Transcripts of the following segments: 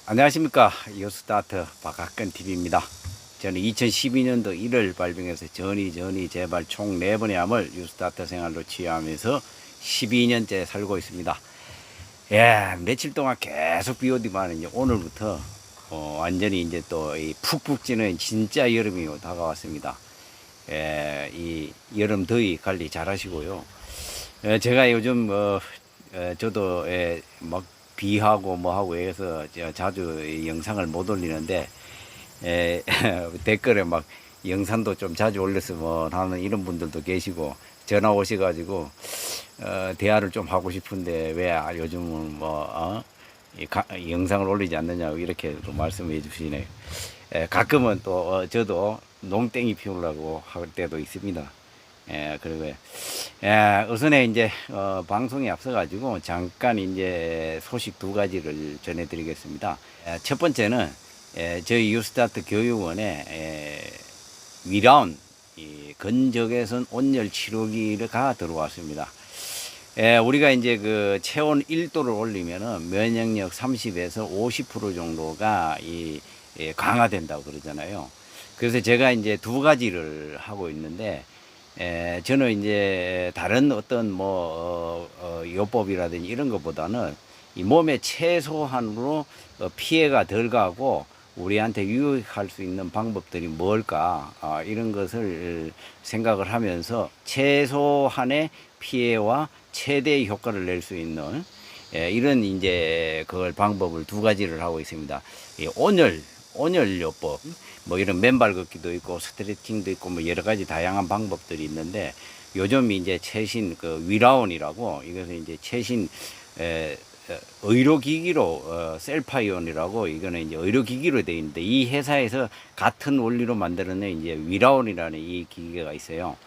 안녕하십니까. 요스타트 박학근 TV입니다. 저는 2012년도 1월 발병해서 전이 재발 총 4번의 암을 요스타트 생활로 치유하면서 12년째 살고 있습니다. 예, 며칠 동안 계속 비 오더만 이제 오늘부터 완전히 이제 또 이 푹푹 찌는 진짜 여름이 다가왔습니다. 예, 이 여름 더위 관리 잘 하시고요. 예, 제가 요즘 저도 막 비하고 뭐하고 해서 자주 영상을 못 올리는데 댓글에 막 영상도 좀 자주 올렸으면 하는 이런 분들도 계시고 전화 오셔가지고 대화를 좀 하고 싶은데 왜 요즘은 영상을 올리지 않느냐고 이렇게 또 말씀해 주시네요. 가끔은 또 저도 농땡이 피우려고 할 때도 있습니다. 그리고 우선에 이제 방송에 앞서가지고 잠깐 이제 소식 두 가지를 전해드리겠습니다. 첫 번째는 저희 유스타트 교육원에 위라운 건적외선 온열 치료기가 들어왔습니다. 우리가 이제 그 체온 1도를 올리면은 면역력 30에서 50% 정도가 강화된다고 그러잖아요. 그래서 제가 이제 두 가지를 하고 있는데 저는 이제 다른 어떤 요법이라든지 이런 것보다는 이 몸에 최소한으로 피해가 덜 가고 우리한테 유익할 수 있는 방법들이 뭘까 이런 것을 생각을 하면서 최소한의 피해와 최대의 효과를 낼 수 있는 이런 이제 그걸 방법을 두 가지를 하고 있습니다. 온열요법, 뭐 이런 맨발 걷기도 있고 스트레칭도 있고 뭐 여러 가지 다양한 방법들이 있는데 요즘 이제 최신 그 위라온이라고 이것은 이제 최신 의료기기로 셀파이온이라고 이거는 이제 의료기기로 되어 있는데 이 회사에서 같은 원리로 만들어낸 이제 위라온이라는 이 기계가 있어요.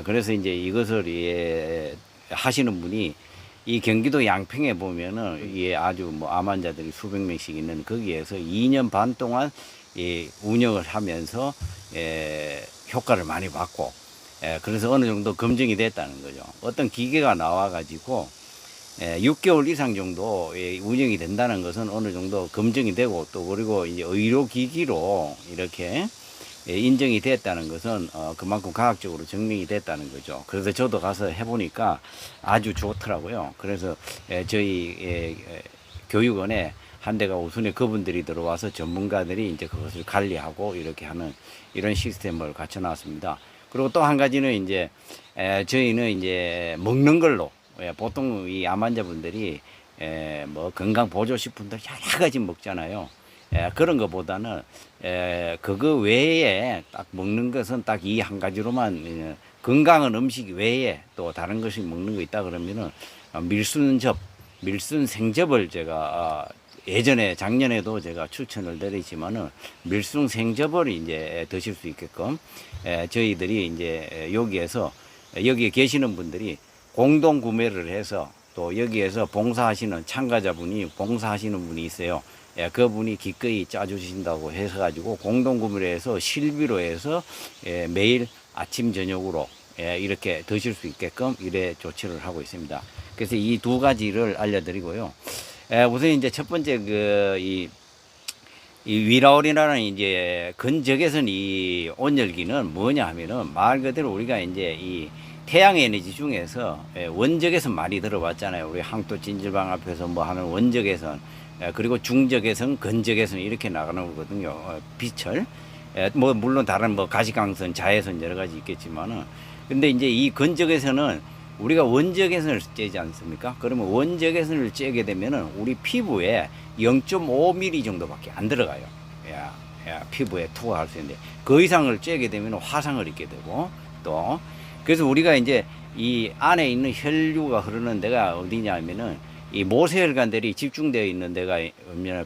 그래서 이제 이것을 하시는 분이 이 경기도 양평에 보면은 아주 뭐 암 환자들이 수백 명씩 있는 거기에서 2년 반 동안 운영을 하면서 효과를 많이 받고 그래서 어느 정도 검증이 됐다는 거죠. 어떤 기계가 나와 가지고 6개월 이상 정도 운영이 된다는 것은 어느 정도 검증이 되고 또 그리고 이제 의료기기로 이렇게 인정이 됐다는 것은 그만큼 과학적으로 증명이 됐다는 거죠. 그래서 저도 가서 해보니까 아주 좋더라고요. 그래서 저희 교육원에 한 대가 우선에 그분들이 들어와서 전문가들이 이제 그것을 관리하고 이렇게 하는 이런 시스템을 갖춰 놨습니다. 그리고 또 한 가지는 이제 저희는 이제 먹는 걸로 보통 이 암 환자분들이 뭐 건강 보조식품들 여러 가지 먹잖아요. 그런 것보다는 그거 외에 딱 먹는 것은 딱 이 한 가지로만 건강한 음식 외에 또 다른 것이 먹는 거 있다 그러면은 밀순 생접을 제가 예전에 작년에도 제가 추천을 드리지만은 밀순 생접을 이제 드실 수 있게끔 저희들이 이제 여기에 계시는 분들이 공동 구매를 해서 또 여기에서 봉사하시는 참가자분이 봉사하시는 분이 있어요. 그분이 기꺼이 짜주신다고 해서 가지고 공동구매를 해서 실비로 해서 매일 아침 저녁으로 이렇게 드실 수 있게끔 이래 조치를 하고 있습니다. 그래서 이 두 가지를 알려드리고요. 우선 이제 첫 번째 이 위라올이라는 이제 건적외선 이 온열기는 뭐냐 하면은 말 그대로 우리가 이제 이 태양 에너지 중에서 원적외선 많이 들어봤잖아요. 우리 항토 찜질방 앞에서 뭐 하는 원적외선 그리고 중적외선, 건적외선 이렇게 나가는 거거든요. 빛을 뭐 물론 다른 뭐 가시광선, 자외선 여러 가지 있겠지만은 근데 이제 이 건적외선은 우리가 원적외선을 쬐지 않습니까? 그러면 원적외선을 쬐게 되면은 우리 피부에 0.5mm 정도밖에 안 들어가요. 피부에 투과할 수 있는데 그 이상을 쬐게 되면 화상을 입게 되고 또 그래서 우리가 이제 이 안에 있는 혈류가 흐르는 데가 어디냐면은 이 모세혈관들이 집중되어 있는 데가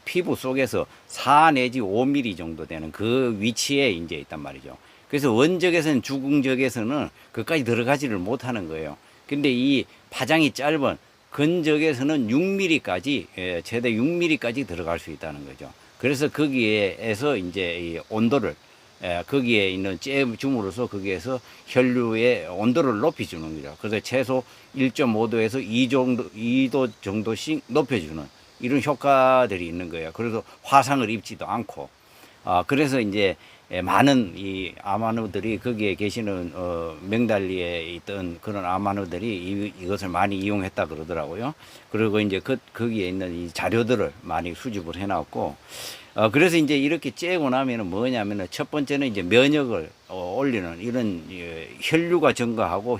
피부 속에서 4 내지 5mm 정도 되는 그 위치에 이제 있단 말이죠. 그래서 원적외선, 주궁적외선은 그까지 들어가지를 못하는 거예요. 근데 이 파장이 짧은 건적외선은 6mm까지 최대 6mm까지 들어갈 수 있다는 거죠. 그래서 거기에서 이제 이 온도를 거기에 있는 쬐줌으로써 거기에서 혈류의 온도를 높여주는 거죠. 그래서 최소 1.5도에서 2도 정도씩 높여주는 이런 효과들이 있는 거예요. 그래서 화상을 입지도 않고. 그래서 이제 많은 이 아마누들이 거기에 계시는 맹달리에 있던 그런 아마누들이 이것을 많이 이용했다 그러더라고요. 그리고 이제 거기에 있는 이 자료들을 많이 수집을 해놨고, 그래서 이제 이렇게 째고 나면은 뭐냐면은 첫 번째는 이제 면역을 올리는 이런 혈류가 증가하고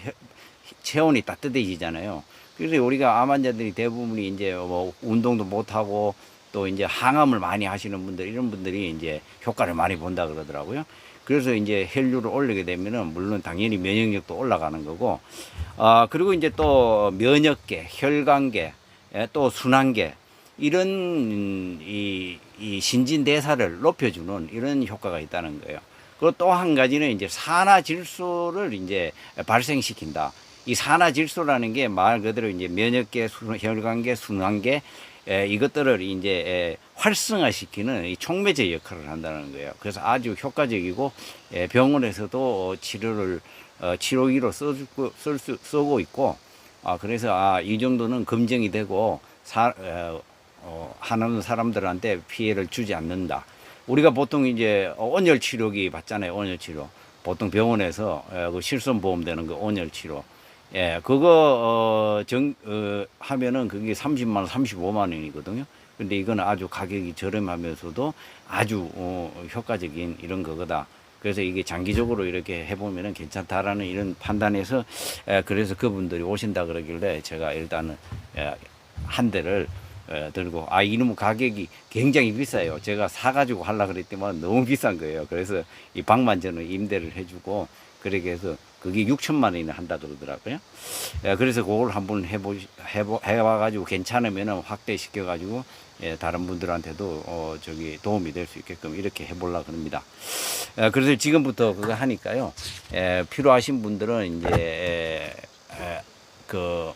체온이 따뜻해지잖아요. 그래서 우리가 암 환자들이 대부분이 이제 뭐 운동도 못하고 또 이제 항암을 많이 하시는 분들, 이런 분들이 이제 효과를 많이 본다 그러더라고요. 그래서 이제 혈류를 올리게 되면은 물론 당연히 면역력도 올라가는 거고, 그리고 이제 또 면역계, 혈관계, 또 순환계, 이런 이 신진대사를 높여주는 이런 효과가 있다는 거예요. 그리고 또 한 가지는 이제 산화질소를 이제 발생시킨다. 이 산화질소라는 게 말 그대로 이제 면역계, 혈관계, 순환계, 이것들을 이제 활성화시키는 이 촉매제 역할을 한다는 거예요. 그래서 아주 효과적이고 병원에서도 치료기로 쓰고 있고, 그래서 이 정도는 검증이 되고 하는 사람들한테 피해를 주지 않는다. 우리가 보통 이제 온열 치료기 받잖아요. 온열 치료. 보통 병원에서 그 실손보험 되는 그 온열 치료. 그거 하면은 그게 30만 원, 35만 원이거든요. 근데 이거는 아주 가격이 저렴하면서도 아주 효과적인 이런 거거다. 그래서 이게 장기적으로 이렇게 해보면은 괜찮다라는 이런 판단에서 그래서 그분들이 오신다 그러길래 제가 일단은 한 대를 들고, 이놈의 가격이 굉장히 비싸요. 제가 사가지고 하려고 그랬더니 너무 비싼 거예요. 그래서 이 방만 저는 임대를 해주고, 그렇게 해서 그게 6천만 원이나 한다 그러더라고요. 그래서 그걸 한번 해봐가지고 괜찮으면 확대시켜가지고 다른 분들한테도 도움이 될 수 있게끔 이렇게 해보려고 합니다. 그래서 지금부터 그거 하니까요. 필요하신 분들은 이제 그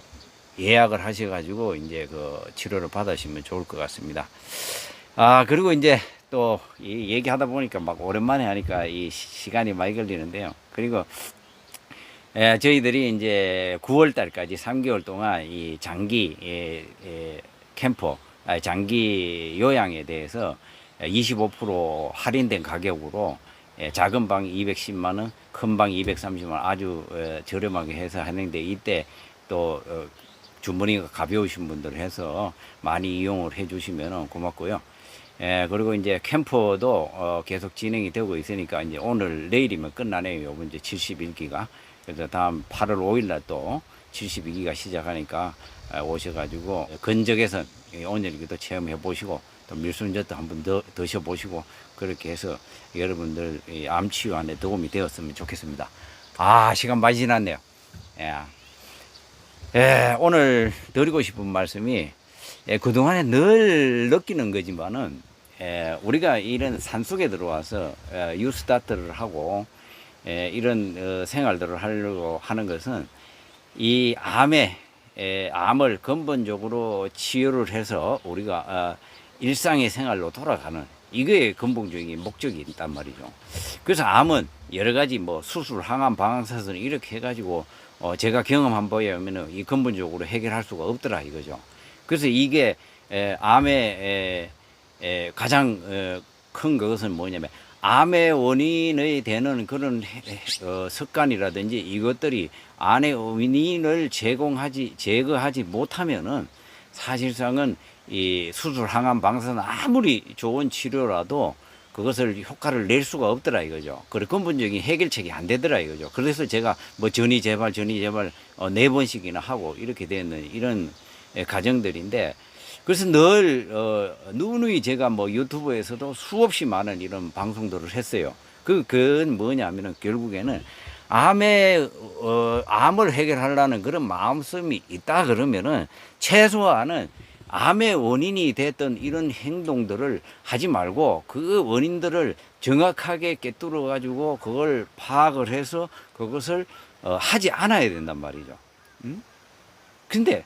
예약을 하셔가지고 이제 그 치료를 받으시면 좋을 것 같습니다. 그리고 이제 또 얘기하다 보니까 막 오랜만에 하니까 이 시간이 많이 걸리는데요. 그리고 저희들이 이제 9월 달까지 3개월 동안 이 장기 캠퍼, 장기 요양에 대해서 25% 할인된 가격으로 작은 방 210만 원, 큰 방 230만 원 아주 저렴하게 해서 하는데, 이때 또 주머니가 가벼우신 분들 해서 많이 이용을 해 주시면 고맙고요. 그리고 이제 캠퍼도 계속 진행이 되고 있으니까 이제 오늘 내일이면 끝나네요. 요번 이제 71기가. 그래서 다음 8월 5일날 또 72기가 시작하니까 오셔가지고 건적에선 온열기도 체험해 보시고 또 밀순젓도 한번 더 드셔보시고, 그렇게 해서 여러분들 암 치유안에 도움이 되었으면 좋겠습니다. 시간 많이 지났네요. 오늘 드리고 싶은 말씀이, 그동안에 늘 느끼는 거지만은, 우리가 이런 산속에 들어와서 유스타트를 하고 이런 생활들을 하려고 하는 것은 이 암을 근본적으로 치유를 해서 우리가 일상의 생활로 돌아가는, 이게 근본적인 목적이 있단 말이죠. 그래서 암은 여러 가지 뭐 수술, 항암, 방사선 이렇게 해가지고 제가 경험한 바에 의하면 이 근본적으로 해결할 수가 없더라 이거죠. 그래서 이게 암의 가장 큰 것은 뭐냐면, 암의 원인이 되는 그런 습관이라든지 이것들이 암의 원인을 제거하지 못하면은 사실상은 이 수술, 항암, 방사선 아무리 좋은 치료라도 그것을 효과를 낼 수가 없더라 이거죠. 그래 근본적인 해결책이 안 되더라 이거죠. 그래서 제가 뭐 전이 재발 4번씩이나 하고 이렇게 되는 이런 과정들인데, 그래서 늘 누누이 제가 뭐 유튜브에서도 수없이 많은 이런 방송들을 했어요. 그건 뭐냐면은 결국에는 암을 해결하려는 그런 마음씀이 있다 그러면은 최소한은 암의 원인이 됐던 이런 행동들을 하지 말고 그 원인들을 정확하게 꿰뚫어 가지고 그걸 파악을 해서 그것을 하지 않아야 된단 말이죠. 근데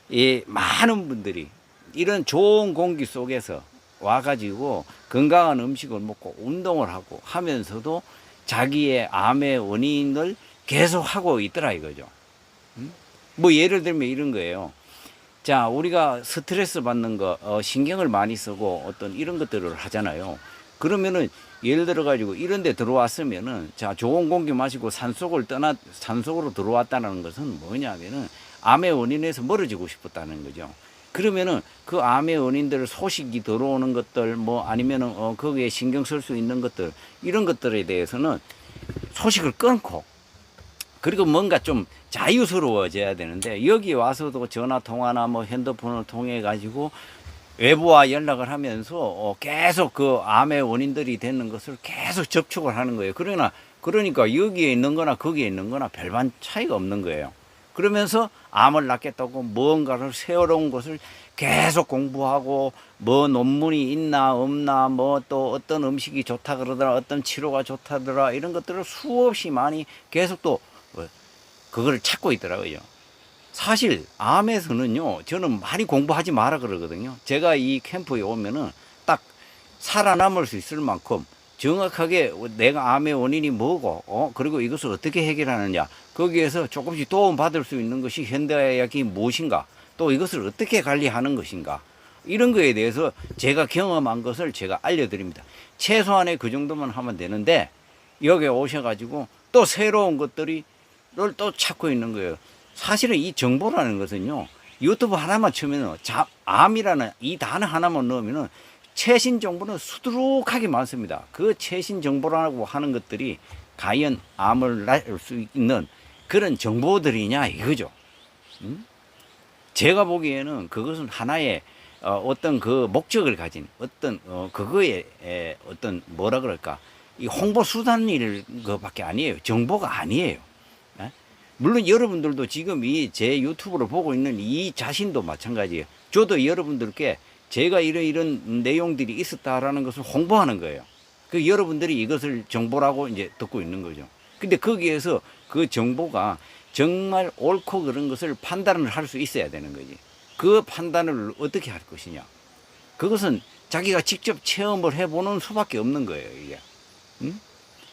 이 많은 분들이 이런 좋은 공기 속에서 와가지고 건강한 음식을 먹고 운동을 하고 하면서도 자기의 암의 원인을 계속 하고 있더라 이거죠. 뭐 예를 들면 이런 거예요. 자, 우리가 스트레스 받는 거, 신경을 많이 쓰고 어떤 이런 것들을 하잖아요. 그러면은 예를 들어 가지고 이런 데 들어왔으면은 자, 좋은 공기 마시고 산속으로 들어왔다는 것은 뭐냐면은 암의 원인에서 멀어지고 싶었다는 거죠. 그러면은 그 암의 원인들 소식이 들어오는 것들 뭐 아니면은 거기에 신경 쓸 수 있는 것들 이런 것들에 대해서는 소식을 끊고 그리고 뭔가 좀 자유스러워져야 되는데 여기 와서도 전화 통화나 뭐 핸드폰을 통해 가지고 외부와 연락을 하면서 계속 그 암의 원인들이 되는 것을 계속 접촉을 하는 거예요. 그러니까 여기에 있는 거나 거기에 있는 거나 별반 차이가 없는 거예요. 그러면서 암을 낫겠다고 뭔가를 새로운 것을 계속 공부하고 뭐 논문이 있나 없나 뭐 또 어떤 음식이 좋다 그러더라 어떤 치료가 좋다더라 이런 것들을 수없이 많이 계속 또 그걸 찾고 있더라고요. 사실 암에서는요 저는 많이 공부하지 마라 그러거든요. 제가 이 캠프에 오면은 딱 살아남을 수 있을 만큼 정확하게 내가 암의 원인이 뭐고 그리고 이것을 어떻게 해결하느냐 거기에서 조금씩 도움 받을 수 있는 것이 현대의학이 무엇인가 또 이것을 어떻게 관리하는 것인가 이런 거에 대해서 제가 경험한 것을 제가 알려드립니다. 최소한의 그 정도만 하면 되는데 여기 오셔가지고 또 새로운 것들이 또 찾고 있는 거예요. 사실은 이 정보라는 것은요 유튜브 하나만 치면은 암이라는 이 단어 하나만 넣으면은 최신 정보는 수두룩하게 많습니다. 그 최신 정보라고 하는 것들이 과연 암을 날 수 있는 그런 정보들이냐 이거죠. 제가 보기에는 그것은 하나의 어떤 그 목적을 가진 어떤 그거에 어떤 뭐라 그럴까 이 홍보 수단일 것밖에 아니에요. 정보가 아니에요. 물론 여러분들도 지금 이 제 유튜브를 보고 있는 이 자신도 마찬가지예요. 저도 여러분들께 제가 이런 내용들이 있었다라는 것을 홍보하는 거예요. 그 여러분들이 이것을 정보라고 이제 듣고 있는 거죠. 근데 거기에서 그 정보가 정말 옳고 그런 것을 판단을 할 수 있어야 되는 거지. 그 판단을 어떻게 할 것이냐. 그것은 자기가 직접 체험을 해보는 수밖에 없는 거예요, 이게.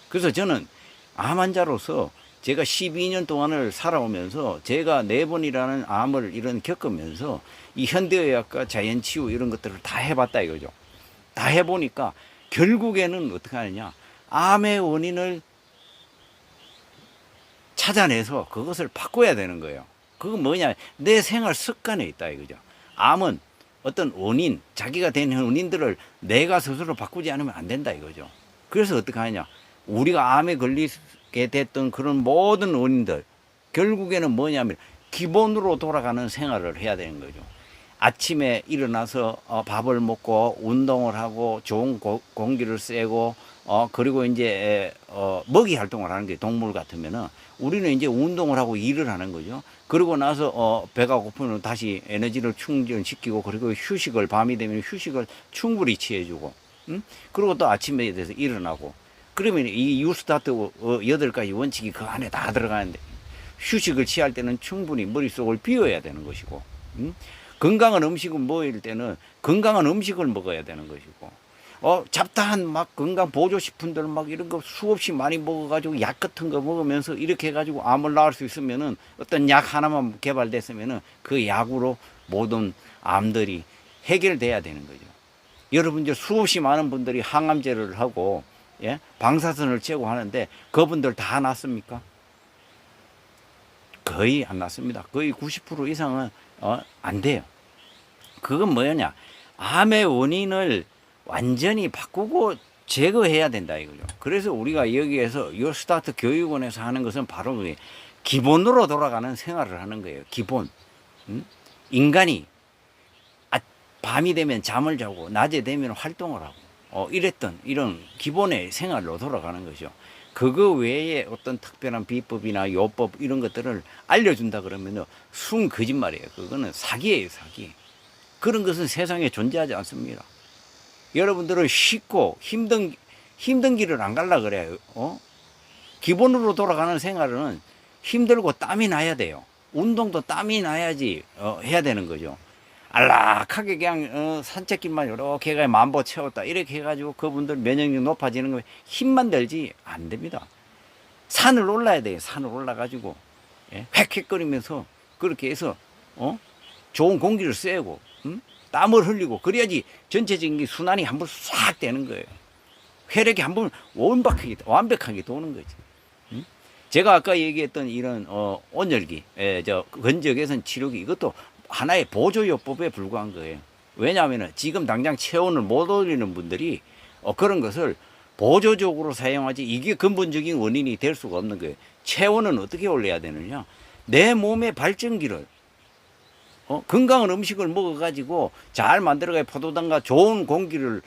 그래서 저는 암 환자로서 제가 12년 동안을 살아오면서 제가 4번이라는 암을 이런 겪으면서 이 현대의학과 자연치유 이런 것들을 다 해봤다 이거죠. 다 해보니까 결국에는 어떻게 하느냐. 암의 원인을 찾아내서 그것을 바꿔야 되는 거예요. 그건 뭐냐. 내 생활 습관에 있다 이거죠. 암은 어떤 원인, 자기가 된 원인들을 내가 스스로 바꾸지 않으면 안 된다 이거죠. 그래서 어떻게 하느냐. 우리가 암에 걸리게 됐던 그런 모든 원인들 결국에는 뭐냐면 기본으로 돌아가는 생활을 해야 되는 거죠. 아침에 일어나서 밥을 먹고 운동을 하고 좋은 공기를 쐬고 그리고 이제 먹이 활동을 하는 게 동물 같으면은 우리는 이제 운동을 하고 일을 하는 거죠. 그러고 나서 배가 고프면 다시 에너지를 충전시키고 그리고 휴식을 밤이 되면 휴식을 충분히 취해주고 그리고 또 아침에 대해서 일어나고 그러면 이 유스타트 8가지 원칙이 그 안에 다 들어가는데 휴식을 취할 때는 충분히 머릿속을 비워야 되는 것이고 건강한 음식은 뭐일 때는 건강한 음식을 먹어야 되는 것이고 잡다한 막 건강 보조식품들 막 이런 거 수없이 많이 먹어가지고 약 같은 거 먹으면서 이렇게 해가지고 암을 낳을 수 있으면은 어떤 약 하나만 개발됐으면은 그 약으로 모든 암들이 해결돼야 되는 거죠. 여러분들 수없이 많은 분들이 항암제를 하고 예? 방사선을 쬐고 하는데 그분들 다 낫습니까? 거의 안 낫습니다. 거의 90% 이상은 안 돼요. 그건 뭐냐? 암의 원인을 완전히 바꾸고 제거해야 된다 이거죠. 그래서 우리가 여기에서 요스타트 교육원에서 하는 것은 바로 그게 기본으로 돌아가는 생활을 하는 거예요. 기본. 인간이 밤이 되면 잠을 자고 낮에 되면 활동을 하고 이랬던 이런 기본의 생활로 돌아가는 거죠. 그거 외에 어떤 특별한 비법이나 요법 이런 것들을 알려준다 그러면 순 거짓말이에요. 그거는 사기예요, 사기. 그런 것은 세상에 존재하지 않습니다. 여러분들은 쉽고 힘든 길을 안 갈라 그래요. 기본으로 돌아가는 생활은 힘들고 땀이 나야 돼요. 운동도 땀이 나야지 해야 되는 거죠. 안락하게 그냥 산책길만 이렇게 해가 만보 채웠다 이렇게 해가지고 그분들 면역력 높아지는 거 힘만 들지 안 됩니다. 산을 올라야 돼요. 산을 올라가지고 예? 획획거리면서 그렇게 해서 좋은 공기를 쐬고, 땀을 흘리고, 그래야지 전체적인 게 순환이 한번 싹 되는 거예요. 혈액이 한번 완벽하게 도는 거지. 제가 아까 얘기했던 이런 온열기, 건조개선 치료기, 이것도 하나의 보조요법에 불과한 거예요. 왜냐하면 지금 당장 체온을 못 올리는 분들이 그런 것을 보조적으로 사용하지, 이게 근본적인 원인이 될 수가 없는 거예요. 체온은 어떻게 올려야 되느냐? 내 몸의 발전기를 건강한 음식을 먹어가지고 잘 만들어가야 포도당과 좋은 공기를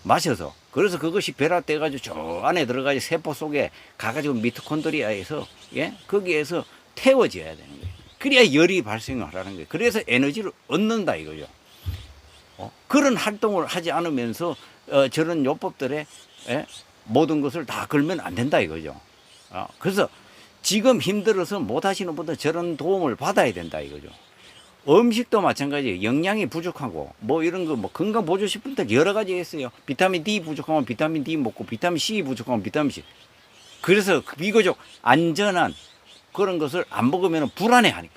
마셔서, 그래서 그것이 배합돼가지고 저 안에 들어가서 세포 속에 가가지고 미토콘드리아에서, 거기에서 태워져야 되는 거예요. 그래야 열이 발생을 하라는 거예요. 그래서 에너지를 얻는다 이거죠. 그런 활동을 하지 않으면서 저런 요법들의 모든 것을 다 걸면 안 된다 이거죠. 그래서 지금 힘들어서 못 하시는 분들 저런 도움을 받아야 된다 이거죠. 음식도 마찬가지예요. 영양이 부족하고 뭐 이런 거 뭐 건강 보조식품들 여러 가지 있어요. 비타민 D 부족하면 비타민 D 먹고, 비타민 C 부족하면 비타민 C. 그래서 비교적 안전한 그런 것을 안 먹으면 불안해하니까.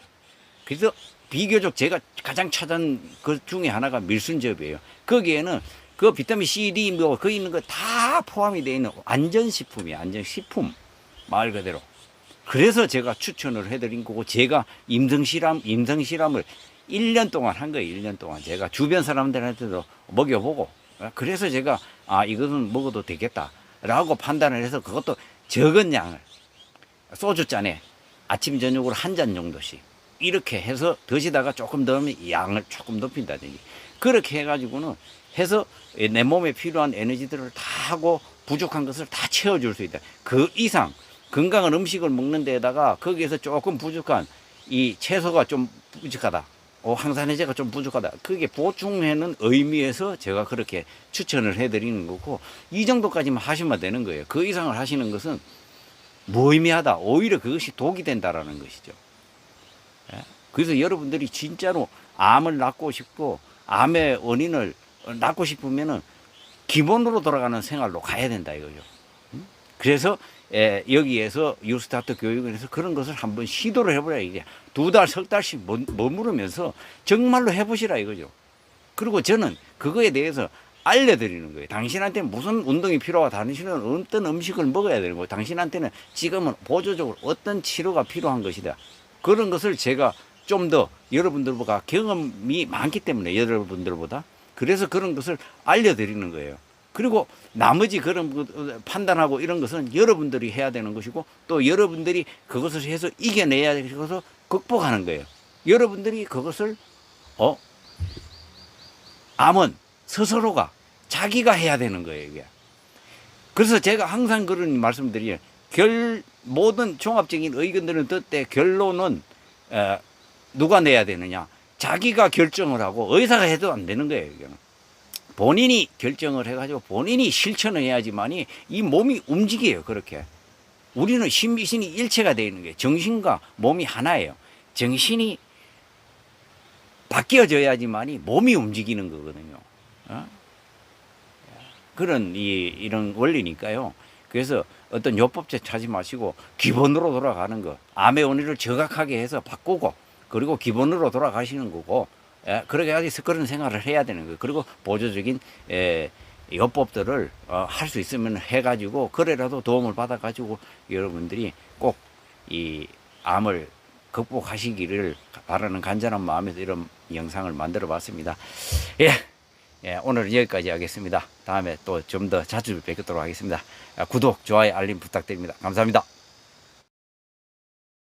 그래서 비교적 제가 가장 찾은 것 중에 하나가 밀순즙이에요. 거기에는 그 비타민 C, D 뭐 거기 있는 거 다 포함이 되어 있는 안전식품이에요. 안전식품 말 그대로. 그래서 제가 추천을 해드린 거고, 제가 임상실험을 1년 동안 한 거예요. 1년 동안 제가 주변 사람들한테도 먹여보고, 그래서 제가 이것은 먹어도 되겠다라고 판단을 해서 그것도 적은 양을 소주잔에 아침 저녁으로 한 잔 정도씩 이렇게 해서 드시다가 조금 더 하면 양을 조금 높인다든지, 그렇게 해가지고는 해서 내 몸에 필요한 에너지들을 다 하고 부족한 것을 다 채워줄 수 있다. 그 이상 건강한 음식을 먹는 데에다가 거기에서 조금 부족한 이 채소가 좀 부족하다, 항산화제가 좀 부족하다, 그게 보충하는 의미에서 제가 그렇게 추천을 해드리는 거고, 이 정도까지만 하시면 되는 거예요. 그 이상을 하시는 것은 무의미하다, 오히려 그것이 독이 된다라는 것이죠. 그래서 여러분들이 진짜로 암을 낫고 싶고 암의 원인을 낫고 싶으면은 기본으로 돌아가는 생활로 가야 된다 이거죠. 그래서 여기에서 유스타트 교육을 해서 그런 것을 한번 시도를 해보라 이게. 2달, 석 달씩 머무르면서 정말로 해보시라 이거죠. 그리고 저는 그거에 대해서 알려드리는 거예요. 당신한테는 무슨 운동이 필요하고 당신은 어떤 음식을 먹어야 되는 거예요. 당신한테는 지금은 보조적으로 어떤 치료가 필요한 것이다. 그런 것을 제가 좀 더 여러분들보다 경험이 많기 때문에, 여러분들보다, 그래서 그런 것을 알려드리는 거예요. 그리고 나머지 그런 판단하고 이런 것은 여러분들이 해야 되는 것이고, 또 여러분들이 그것을 해서 이겨내야 되어서 극복하는 거예요. 여러분들이 그것을 암은 스스로가 자기가 해야 되는 거예요 이게. 그래서 제가 항상 그런 말씀드려요. 모든 종합적인 의견들은 듣되 결론은 누가 내야 되느냐? 자기가 결정을 하고, 의사가 해도 안 되는 거예요 이거는. 본인이 결정을 해가지고 본인이 실천을 해야지만이 이 몸이 움직여요. 그렇게 우리는 신비신이 일체가 되어 있는 거예요. 정신과 몸이 하나예요. 정신이 바뀌어져야지만이 몸이 움직이는 거거든요. 그런 이런 원리니까요. 그래서 어떤 요법책 찾지 마시고 기본으로 돌아가는 거, 암의 원인을 정확하게 해서 바꾸고, 그리고 기본으로 돌아가시는 거고, 그렇게 해서 그런 생활을 해야 되는 거예요. 그리고 보조적인 요법들을 할 수 있으면 해가지고, 그래라도 도움을 받아가지고 여러분들이 꼭 이 암을 극복하시기를 바라는 간절한 마음에서 이런 영상을 만들어 봤습니다. 오늘은 여기까지 하겠습니다. 다음에 또 좀 더 자주 뵙도록 하겠습니다. 구독, 좋아요, 알림 부탁드립니다. 감사합니다.